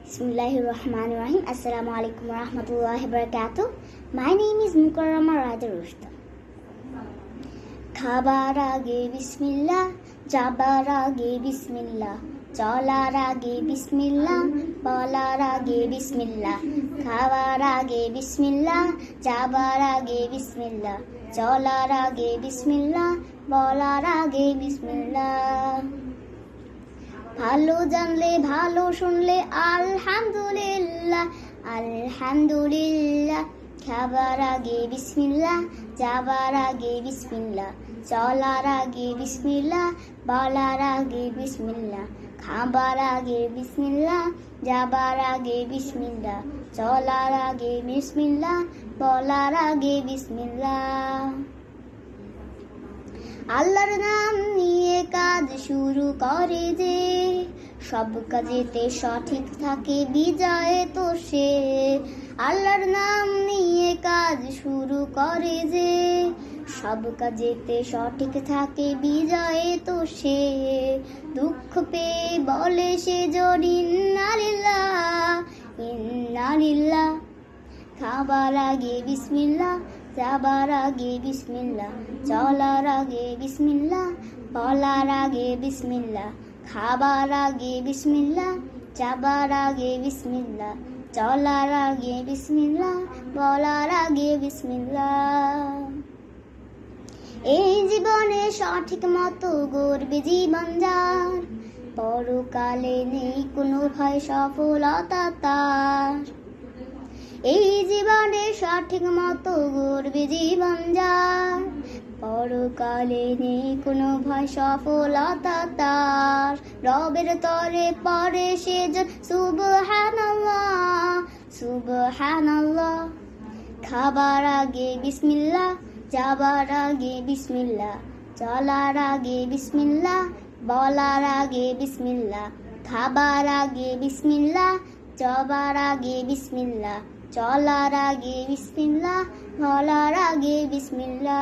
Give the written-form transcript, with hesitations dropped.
Bismillahirrahmanirrahim. Assalamu alaikum warahmatullahi wabarakatuh. My name is Mukarrama Raja Rushta. খাবার আগে বিসমিল্লাহ, যাবার আগে বিসমিল্লাহ, চলার আগে বিসমিল্লাহ, বলার আগে বিসমিল্লাহ। খাবার আগে বিসমিল্লাহ, যাবার আগে বিসমিল্লাহ, চলার আগে বিসমিল্লাহ, বলার আগে বিসমিল্লাহ। ভালো জানলে ভালো শুনলে আলহামদুলিল্লাহ, আলহামদুলিল্লাহ। খাবার আগে বিসমিল্লাহ, যাবার আগে বিসমিল্লাহ, চলার আগে বিসমিল্লাহ, বলার আগে বিসমিল্লাহ। খাবার আগে বিসমিল্লাহ, যাবার আগে বিসমিল্লাহ, চলার আগে বিসমিল্লাহ, বলার আগে বিসমিল্লাহ। আল্লাহর নাম নিয়ে কাজ শুরু করে যে, সব কাজেতে সঠিক থাকে বিজয়ে তো সে। আল্লাহর নাম নিয়ে কাজ শুরু করে যে, সব কাজেতে সঠিক থাকে বিজয়ে তো সে। দুঃখ পেয়ে বলে সে জন ইন্না লিল্লাহ, ইন্না লিল্লাহ। খাবার আগে বিসমিল্লাহ, যাবার আগে বিসমিল্লাহ, চলার আগে বিসমিল্লাহ, বলার আগে বিসমিল্লাহ। খাবার আগে বিসমিল্লাহ, যাবার আগে বিসমিল্লাহ, চলার আগে বিসমিল্লাহ, বলার আগে বিসমিল্লাহ। এই জীবনে সঠিক মতো গড়বে জীবন যার, পরকালে নেই কোনো ভয় সফলতা তার। এই জীবনে সঠিক মতো গড়বে জীবন যার, পরকালে নেই কোনো ভয় সফলতা তার। রবের তরে পরে সেজন সুবহানাল্লাহ, সুবহানাল্লাহ। খাবার আগে বিসমিল্লাহ, যাবার আগে বিসমিল্লাহ, চলার আগে বিসমিল্লাহ, বলার আগে বিসমিল্লাহ। খাবার আগে বিসমিল্লাহ, যাবার আগে বিসমিল্লাহ, চলার আগে বিসমিল্লাহ, বলার আগে বিসমিল্লাহ।